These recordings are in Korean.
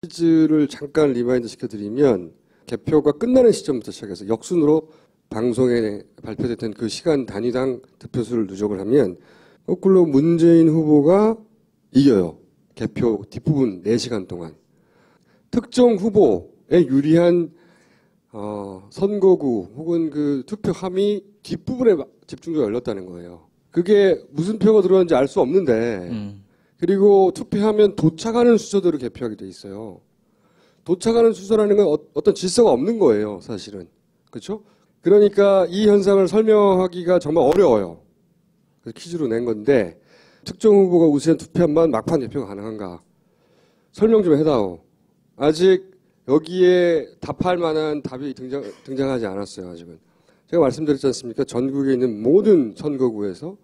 퀴즈를 잠깐 리마인드 시켜드리면 개표가 끝나는 시점부터 시작해서 역순으로 방송에 발표됐던 그 시간 단위당 득표수를 누적을 하면 거꾸로 문재인 후보가 이겨요. 개표 뒷부분 4시간 동안. 특정 후보에 유리한 선거구 혹은 그 투표함이 뒷부분에 집중적으로 열렸다는 거예요. 그게 무슨 표가 들어왔는지 알 수 없는데 그리고 투표하면 도착하는 순서대로 개표하게 돼 있어요. 도착하는 순서라는 건 어떤 질서가 없는 거예요, 사실은. 그렇죠? 그러니까 이 현상을 설명하기가 정말 어려워요. 그래서 퀴즈로 낸 건데 특정 후보가 우세한 투표함만 막판 개표가 가능한가? 설명 좀 해다오. 아직 여기에 답할 만한 답이 등장하지 않았어요, 아직은. 제가 말씀드렸지 않습니까? 전국에 있는 모든 선거구에서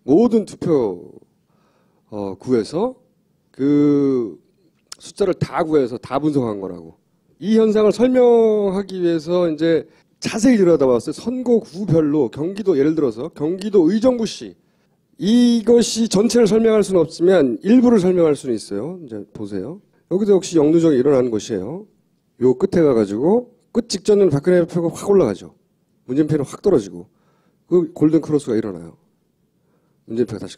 모든 투표 구에서 그 숫자를 다 구해서 다 분석한 거라고. 이 현상을 설명하기 위해서 이제 자세히 들여다봤어요. 선거구별로 경기도 예를 들어서 경기도 의정부시 이것이 전체를 설명할 수는 없지만 일부를 설명할 수는 있어요. 이제 보세요. 여기도 역시 역누적이 일어나는 곳이에요. 요 끝에 가가지고 끝 직전에는 박근혜 표가 확 올라가죠. 문재인 표는 확 떨어지고 그 골든 크로스가 일어나요. 문재인 표가 다시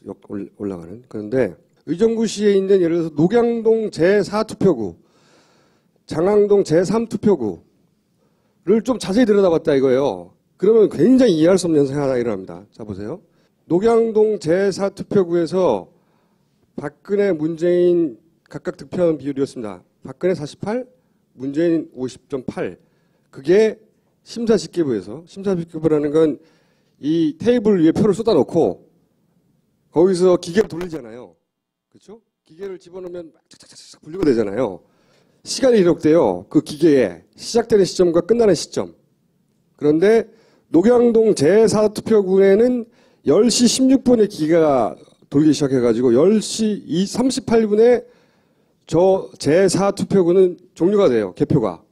올라가는. 그런데 의정부시에 있는 예를 들어서 녹양동 제4투표구, 장항동 제3투표구를 좀 자세히 들여다봤다 이거예요. 그러면 굉장히 이해할 수 없는 현상이 하나 일어납니다. 자 보세요. 녹양동 제4투표구에서 박근혜, 문재인 각각 득표한 비율이었습니다. 박근혜 48, 문재인 50.8. 그게 심사집계부에서, 심사집계부라는 건 이 테이블 위에 표를 쏟아놓고 거기서 기계를 돌리잖아요. 그렇죠? 기계를 집어넣으면 착착착착 분류가 되잖아요. 시간이 기록돼요. 그 기계에 시작되는 시점과 끝나는 시점. 그런데 녹양동 제4투표구에는 10시 16분에 기계가 돌기 시작해가지고 10시 38분에 저 제4투표구는 종료가 돼요. 개표가.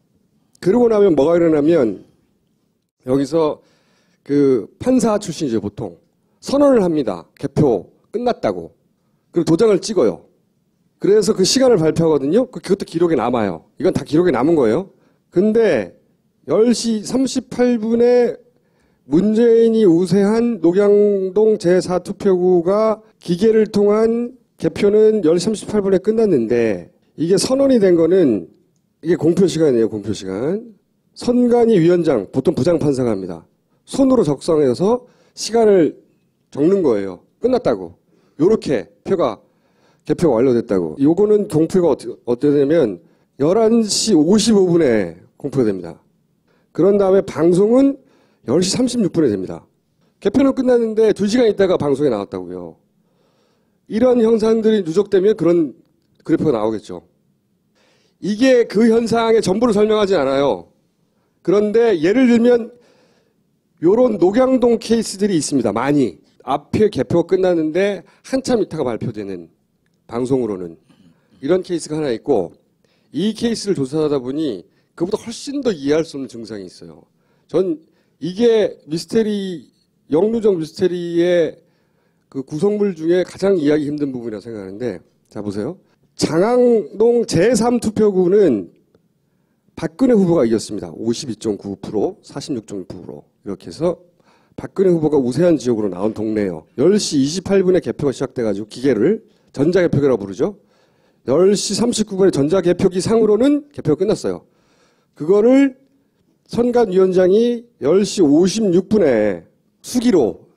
그러고 나면 뭐가 일어나면 여기서 그 판사 출신이죠. 보통. 선언을 합니다. 개표 끝났다고. 그리고 도장을 찍어요. 그래서 그 시간을 발표하거든요. 그것도 기록에 남아요. 이건 다 기록에 남은 거예요. 근데 10시 38분에 문재인이 우세한 녹양동 제4투표구가 기계를 통한 개표는 10시 38분에 끝났는데 이게 선언이 된 거는 이게 공표 시간이에요. 공표 시간. 선관위 위원장, 보통 부장판사가 합니다. 손으로 적성해서 시간을 적는 거예요. 끝났다고. 요렇게 개표가 완료됐다고. 요거는 공표가 어떻게 되냐면 11시 55분에 공표됩니다. 그런 다음에 방송은 10시 36분에 됩니다. 개표는 끝났는데 2시간 있다가 방송에 나왔다고요. 이런 현상들이 누적되면 그런 그래프가 나오겠죠. 이게 그 현상의 전부를 설명하지 않아요. 그런데 예를 들면 요런 녹양동 케이스들이 있습니다. 많이. 앞에 개표가 끝났는데 한참 있다가 발표되는 방송으로는 이런 케이스가 하나 있고 이 케이스를 조사하다 보니 그보다 훨씬 더 이해할 수 없는 증상이 있어요. 전 이게 역누적 미스테리의 그 구성물 중에 가장 이해하기 힘든 부분이라고 생각하는데 자 보세요. 장항동 제3투표구는 박근혜 후보가 이겼습니다. 52.9%, 46.9% 이렇게 해서 박근혜 후보가 우세한 지역으로 나온 동네예요. 10시 28분에 개표가 시작돼가지고 기계를 전자개표기라고 부르죠. 10시 39분에 전자개표기 상으로는 개표가 끝났어요. 그거를 선관위원장이 10시 56분에 수기로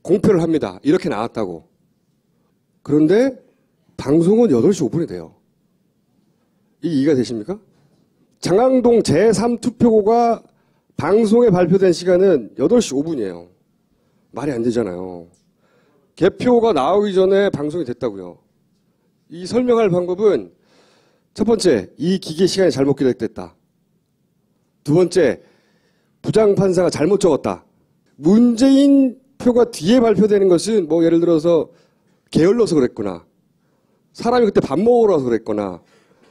공표를 합니다. 이렇게 나왔다고. 그런데 방송은 8시 5분에 돼요. 이게 이해가 되십니까? 장항동 제3투표구가 방송에 발표된 시간은 8시 5분이에요. 말이 안 되잖아요. 개표가 나오기 전에 방송이 됐다고요. 이 설명할 방법은 첫 번째, 이 기계 시간이 잘못 기록됐다. 두 번째, 부장판사가 잘못 적었다. 문재인 표가 뒤에 발표되는 것은 뭐 예를 들어서 게을러서 그랬구나. 사람이 그때 밥 먹으러 와서 그랬거나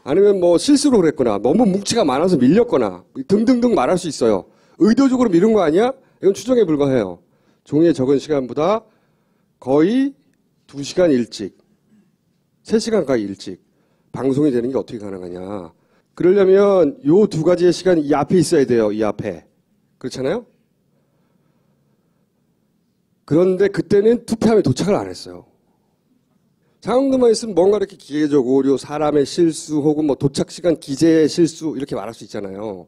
아니면 뭐 실수로 그랬거나 너무 뭉치가 많아서 밀렸거나 등등등 말할 수 있어요. 의도적으로 미룬 거 아니야? 이건 추정에 불과해요. 종이에 적은 시간보다 거의 2시간 일찍, 3시간 가까이 일찍 방송이 되는 게 어떻게 가능하냐. 그러려면 요 두 가지의 시간이 이 앞에 있어야 돼요. 이 앞에. 그렇잖아요? 그런데 그때는 투표함에 도착을 안 했어요. 상황도만 있으면 뭔가 이렇게 기계적 오류, 사람의 실수 혹은 뭐 도착 시간 기재의 실수 이렇게 말할 수 있잖아요.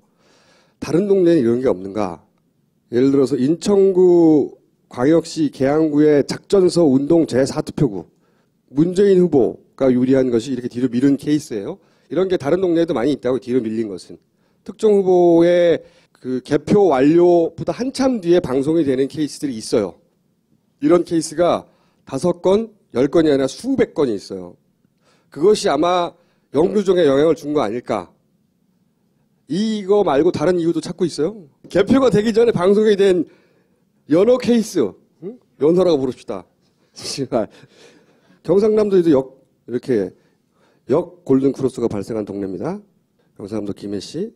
다른 동네는 이런 게 없는가? 예를 들어서 인천구 광역시 계양구의 작전서 운동 제4투표구 문재인 후보가 유리한 것이 이렇게 뒤로 미룬 케이스예요. 이런 게 다른 동네에도 많이 있다고. 뒤로 밀린 것은 특정 후보의 그 개표 완료보다 한참 뒤에 방송이 되는 케이스들이 있어요. 이런 케이스가 5건, 10건이 아니라 수백 건이 있어요. 그것이 아마 영구정에 영향을 준 거 아닐까. 이거 말고 다른 이유도 찾고 있어요. 개표가 되기 전에 방송이 된 연어 케이스, 응? 연어라고 부릅시다. 경상남도에도 이렇게 역 골든 크로스가 발생한 동네입니다. 경상남도 김해시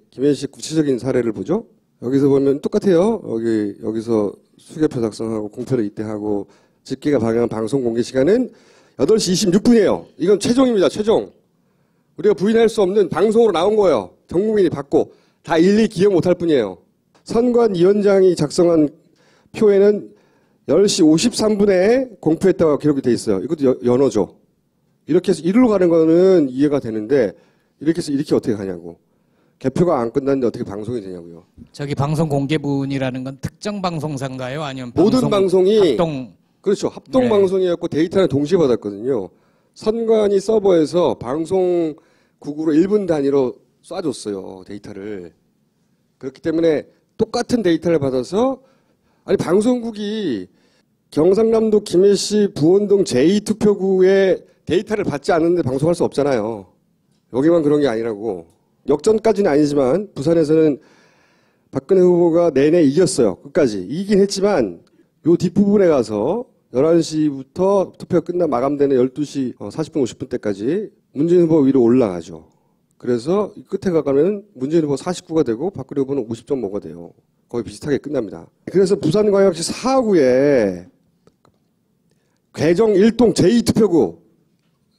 구체적인 사례를 보죠. 여기서 보면 똑같아요. 여기서 수개표 작성하고 공표를 이때하고 집계가 방영한 방송 공개 시간은 8시 26분이에요. 이건 최종입니다. 최종. 우리가 부인할 수 없는 방송으로 나온 거예요. 전 국민이 받고 다 일일이 기억 못할 뿐이에요. 선관위원장이 작성한 표에는 10시 53분에 공표했다고 기록이 돼 있어요. 이것도 연어죠. 이렇게 해서 이리로 가는 거는 이해가 되는데 이렇게 해서 이렇게 어떻게 가냐고. 개표가 안 끝났는데 어떻게 방송이 되냐고요. 저기 방송 공개분이라는 건 특정 방송사인가요? 아니면 모든 방송이 합동? 그렇죠. 합동 방송이었고 데이터는 동시에 받았거든요. 선관위 서버에서 방송국으로 1분 단위로 쏴줬어요. 데이터를. 그렇기 때문에 똑같은 데이터를 받아서 아니 방송국이 경상남도 김해시 부원동 제2투표구의 데이터를 받지 않는데 방송할 수 없잖아요. 여기만 그런 게 아니라고. 역전까지는 아니지만 부산에서는 박근혜 후보가 내내 이겼어요. 끝까지. 이기긴 했지만 요 뒷부분에 가서 11시부터 투표가 마감되는 12시 40분 50분 때까지 문재인 후보 위로 올라가죠. 그래서 끝에 가면 문재인 후보 49가 되고 박근혜 후보는 50.5가 돼요. 거의 비슷하게 끝납니다. 그래서 부산광역시 4구에 괴정 1동 제2투표구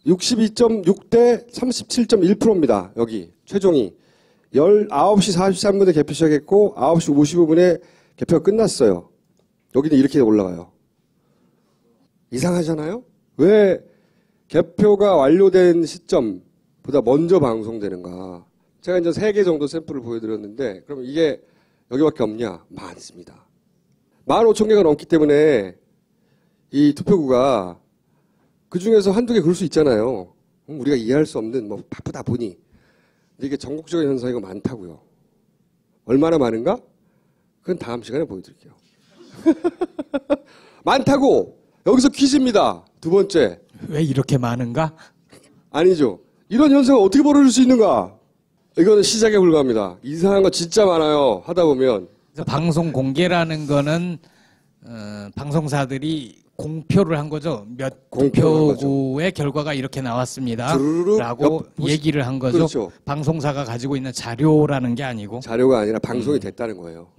62.6대 37.1%입니다. 여기 최종이 19시 43분에 개표 시작했고 9시 55분에 개표가 끝났어요. 여기는 이렇게 올라가요. 이상하잖아요? 왜 개표가 완료된 시점보다 먼저 방송되는가? 제가 이제 3개 정도 샘플을 보여드렸는데 그럼 이게 여기밖에 없냐? 많습니다. 15,000개가 넘기 때문에 이 투표구가 그 중에서 한두 개 그럴 수 있잖아요. 우리가 이해할 수 없는 뭐 바쁘다 보니. 근데 이게 전국적인 현상이고 많다고요. 얼마나 많은가? 그건 다음 시간에 보여드릴게요. 많다고! 여기서 퀴즈입니다. 두 번째. 왜 이렇게 많은가? 아니죠. 이런 현상을 어떻게 벌어질 수 있는가? 이거는 시작에 불과합니다. 이상한 거 진짜 많아요. 하다 보면. 그래서 방송 공개라는 거는 방송사들이 공표를 한 거죠. 몇 투표구의 결과가 이렇게 나왔습니다. 라고 얘기를 한 거죠. 그렇죠. 방송사가 가지고 있는 자료라는 게 아니고. 자료가 아니라 방송이 됐다는 거예요.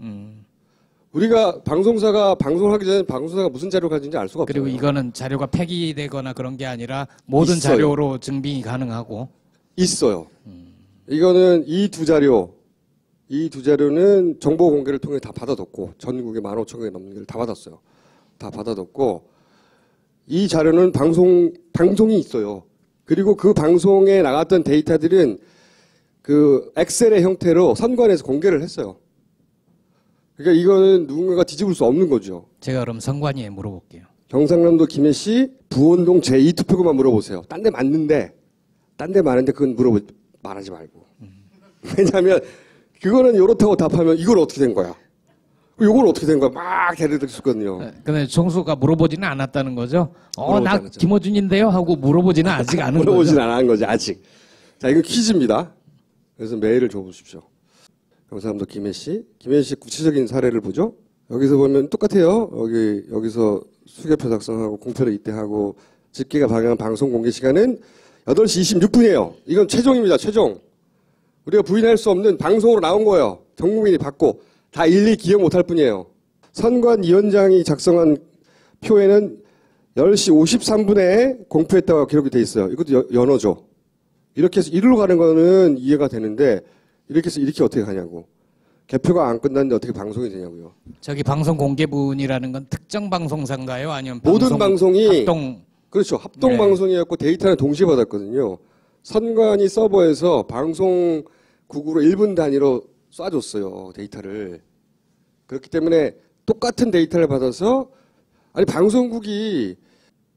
우리가 방송사가 방송하기 전에 방송사가 무슨 자료를 가진지 알 수가 없어요. 그리고 이거는 자료가 폐기되거나 그런 게 아니라 모든 있어요. 자료로 증빙이 가능하고. 있어요. 이거는 이 두 자료는 정보 공개를 통해 다 받아뒀고 전국에 15,000개 넘는 걸 다 받았어요. 다 받아뒀고 이 자료는 방송이 있어요. 그리고 그 방송에 나갔던 데이터들은 그 엑셀의 형태로 선관위에서 공개를 했어요. 그러니까 이거는 누군가가 뒤집을 수 없는 거죠. 제가 그럼 선관위에 물어볼게요. 경상남도 김해시 부원동 제2투표구만 물어보세요. 딴 데 맞는데 그건 말하지 말고. 왜냐하면 그거는 이렇다고 답하면 이걸 어떻게 된 거야? 이건 어떻게 된 거야? 막 대리들 있었거든요. 근데 정수가 물어보지는 않았다는 거죠? 나 김어준인데요? 하고 물어보지는 아직 않은 거죠? 물어보진 않은 거지, 아직. 자, 이건 퀴즈입니다. 그래서 메일을 줘보십시오. 경상남도 김해시 구체적인 사례를 보죠. 여기서 보면 똑같아요. 여기서 수개표 작성하고 공표를 이때하고 집계가 방영한 방송 공개 시간은 8시 26분이에요. 이건 최종입니다. 최종. 우리가 부인할 수 없는 방송으로 나온 거예요. 전 국민이 받고 다 일일이 기억 못할 뿐이에요. 선관위원장이 작성한 표에는 10시 53분에 공표했다고 기록이 돼 있어요. 이것도 연어죠. 이렇게 해서 이리로 가는 거는 이해가 되는데 이렇게 해서 이렇게 어떻게 가냐고. 개표가 안 끝났는데 어떻게 방송이 되냐고요. 저기 방송 공개분이라는 건 특정 방송사인가요? 아니면 모든 방송이 합동? 그렇죠. 합동 네. 방송이었고 데이터는 동시에 받았거든요. 선관위 서버에서 방송국으로 1분 단위로 쏴줬어요. 데이터를. 그렇기 때문에 똑같은 데이터를 받아서 아니 방송국이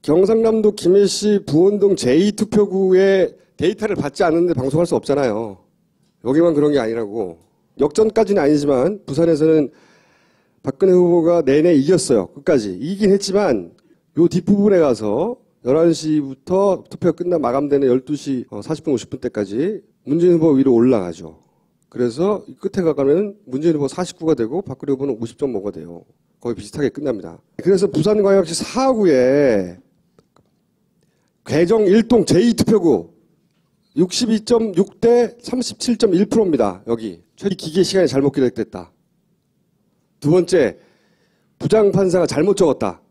경상남도 김해시 부원동 제2투표구의 데이터를 받지 않는데 방송할 수 없잖아요. 여기만 그런 게 아니라고. 역전까지는 아니지만 부산에서는 박근혜 후보가 내내 이겼어요. 끝까지. 이기긴 했지만 요 뒷부분에 가서 11시부터 투표가 끝나 마감되는 12시 40분 50분 때까지 문재인 후보 위로 올라가죠. 그래서 끝에 가면 문재인 후보 49가 되고 박근혜 후보는 50.5가 돼요. 거의 비슷하게 끝납니다. 그래서 부산광역시 4구에 괴정 1동 제2투표구 62.6대 37.1%입니다. 여기. 기계 시간이 잘못 기록됐다. 두 번째, 부장판사가 잘못 적었다.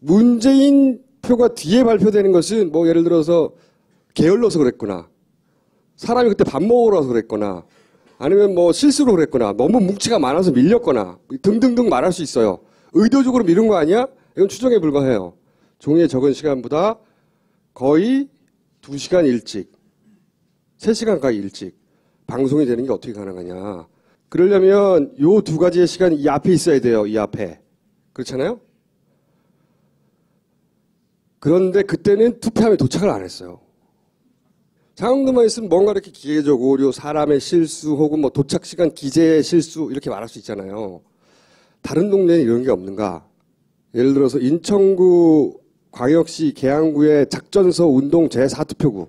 문재인 표가 뒤에 발표되는 것은 뭐 예를 들어서 게을러서 그랬거나 사람이 그때 밥 먹으러 와서 그랬거나 아니면 뭐 실수로 그랬거나 너무 뭉치가 많아서 밀렸거나 등등등 말할 수 있어요. 의도적으로 미룬 거 아니야? 이건 추정에 불과해요. 종이에 적은 시간보다 거의 2시간 일찍 3시간 가까이 일찍 방송이 되는 게 어떻게 가능하냐. 그러려면 요 두 가지의 시간이 이 앞에 있어야 돼요. 이 앞에. 그렇잖아요? 그런데 그때는 투표함에 도착을 안 했어요. 장학금만 있으면 뭔가 이렇게 기계적 오류, 사람의 실수 혹은 뭐 도착 시간 기재의 실수 이렇게 말할 수 있잖아요. 다른 동네는 이런 게 없는가? 예를 들어서 인천구 광역시 계양구의 작전서 운동 제4투표구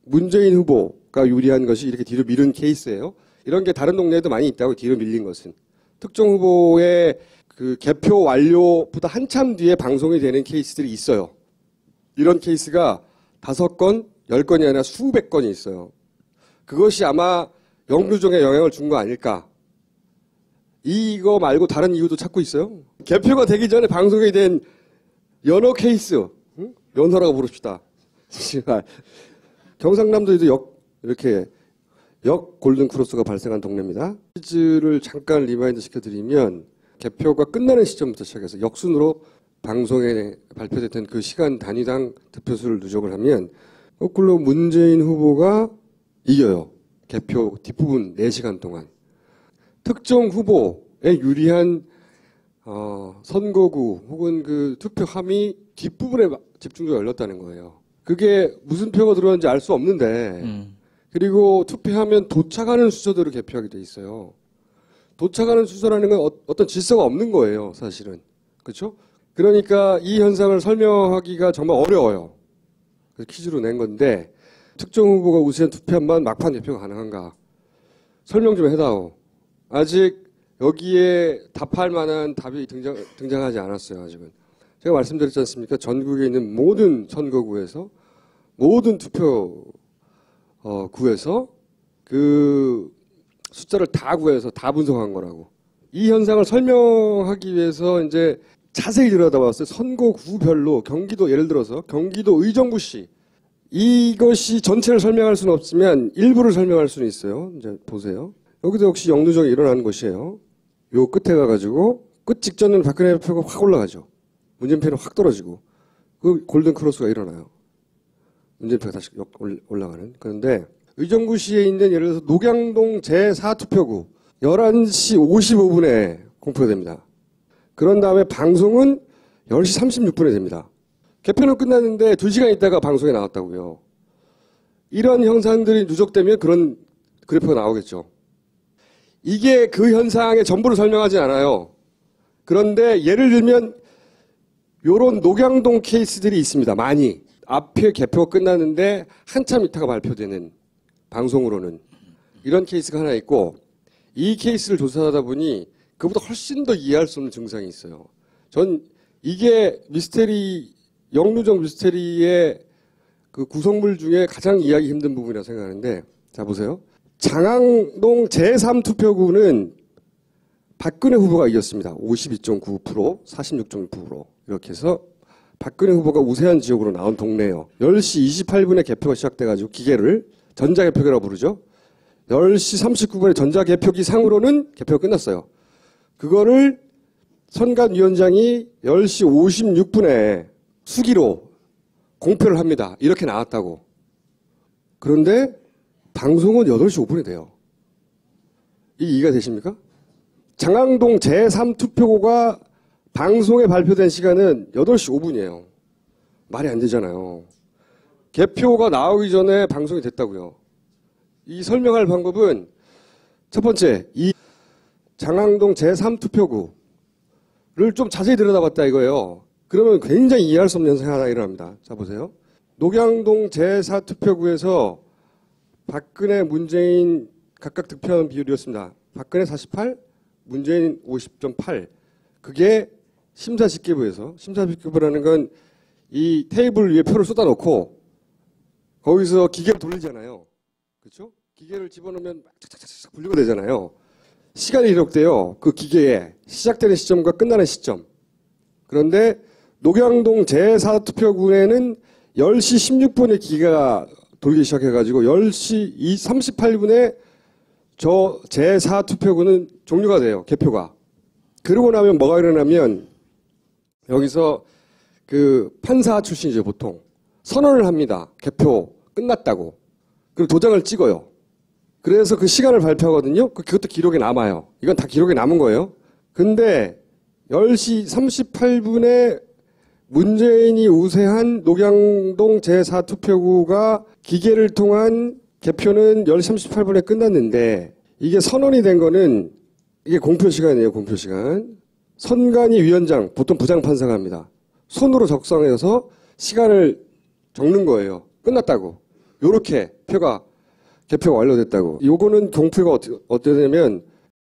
문재인 후보가 유리한 것이 이렇게 뒤로 미룬 케이스예요. 이런 게 다른 동네에도 많이 있다고 뒤로 밀린 것은. 특정 후보의 그 개표 완료보다 한참 뒤에 방송이 되는 케이스들이 있어요. 이런 케이스가 5건, 10건이 아니라 수백 건이 있어요. 그것이 아마 영류정에 영향을 준 거 아닐까. 이거 말고 다른 이유도 찾고 있어요. 개표가 되기 전에 방송이 된 연어 케이스. 응? 연어라고 부릅시다. 경상남도에도 이렇게 역 골든크로스가 발생한 동네입니다. 시즈를 잠깐 리마인드 시켜드리면 개표가 끝나는 시점부터 시작해서 역순으로 방송에 발표됐던 그 시간 단위당 득표수를 누적을 하면 거꾸로 문재인 후보가 이겨요. 개표 뒷부분 4시간 동안. 특정 후보에 유리한 선거구 혹은 그 투표함이 뒷부분에 집중적으로 열렸다는 거예요. 그게 무슨 표가 들어왔는지 알 수 없는데 그리고 투표하면 도착하는 순서대로 개표하게 돼 있어요. 도착하는 순서라는 건 어떤 질서가 없는 거예요. 사실은. 그렇죠? 그러니까 이 현상을 설명하기가 정말 어려워요. 그래서 퀴즈로 낸 건데 특정 후보가 우세한 투표함만 막판 개표가 가능한가? 설명 좀 해다오. 아직 여기에 답할 만한 답이 등장하지 않았어요. 아직은. 제가 말씀드렸지 않습니까? 전국에 있는 모든 선거구에서 모든 투표구에서 그 숫자를 다 구해서 다 분석한 거라고. 이 현상을 설명하기 위해서 이제 자세히 들여다봤어요. 선거구별로 경기도 예를 들어서 경기도 의정부시 이것이 전체를 설명할 수는 없지만 일부를 설명할 수는 있어요. 이제 보세요. 여기도 역시 영누정이 일어나는 곳이에요. 요 끝에 가가지고 끝 직전은 박근혜 표가 확 올라가죠. 문재인 표는 확 떨어지고 그 골든 크로스가 일어나요. 문재인 표가 다시 올라가는. 그런데 의정부시에 있는 예를 들어서 녹양동 제4투표구 11시 55분에 공표가 됩니다. 그런 다음에 방송은 10시 36분에 됩니다. 개표는 끝났는데 2시간 있다가 방송에 나왔다고요. 이런 현상들이 누적되면 그런 그래프가 나오겠죠. 이게 그 현상의 전부를 설명하지 않아요. 그런데 예를 들면 이런 녹양동 케이스들이 있습니다. 많이. 앞에 개표가 끝났는데 한참 있다가 발표되는 방송으로는. 이런 케이스가 하나 있고 이 케이스를 조사하다 보니 그보다 훨씬 더 이해할 수 없는 증상이 있어요. 전 이게 영누정 미스테리의 그 구성물 중에 가장 이해하기 힘든 부분이라고 생각하는데 자 보세요. 장항동 제3투표구는 박근혜 후보가 이겼습니다. 52.9%, 46.6% 이렇게 해서 박근혜 후보가 우세한 지역으로 나온 동네예요. 10시 28분에 개표가 시작돼가지고 기계를 전자개표기라고 부르죠. 10시 39분에 전자개표기 상으로는 개표가 끝났어요. 그거를 선관위원장이 10시 56분에 수기로 공표를 합니다. 이렇게 나왔다고. 그런데 방송은 8시 5분에 돼요. 이게 이해가 되십니까? 장항동 제3투표구가 방송에 발표된 시간은 8시 5분이에요. 말이 안 되잖아요. 개표가 나오기 전에 방송이 됐다고요. 이 설명할 방법은 첫 번째, 이 장항동 제3투표구를 좀 자세히 들여다봤다 이거예요. 그러면 굉장히 이해할 수 없는 현상이 하나 일어납니다. 자 보세요. 녹양동 제4투표구에서 박근혜, 문재인 각각 득표한 비율이었습니다. 박근혜 48, 문재인 50.8. 그게 심사집계부에서, 심사집계부라는 건 이 테이블 위에 표를 쏟아놓고 거기서 기계를 돌리잖아요. 그렇죠? 기계를 집어넣으면 착착착착 분류가 되잖아요. 시간이 기록돼요. 그 기계에 시작되는 시점과 끝나는 시점. 그런데 녹양동 제4투표구에는 10시 16분에 기계가 돌기 시작해가지고 10시 38분에 저 제4투표구는 종료가 돼요. 개표가. 그러고 나면 뭐가 일어나면 여기서 그 판사 출신이죠. 보통. 선언을 합니다. 개표 끝났다고. 그리고 도장을 찍어요. 그래서 그 시간을 발표하거든요. 그것도 기록에 남아요. 이건 다 기록에 남은 거예요. 근데 10시 38분에 문재인이 우세한 녹양동 제4투표구가 기계를 통한 개표는 10시 38분에 끝났는데 이게 선언이 된 거는 이게 공표 시간이에요. 공표 시간. 선관위 위원장, 보통 부장판사가 합니다. 손으로 적성해서 시간을 적는 거예요. 끝났다고. 요렇게 개표가 완료됐다고. 요거는 공표가 어떻게 되냐면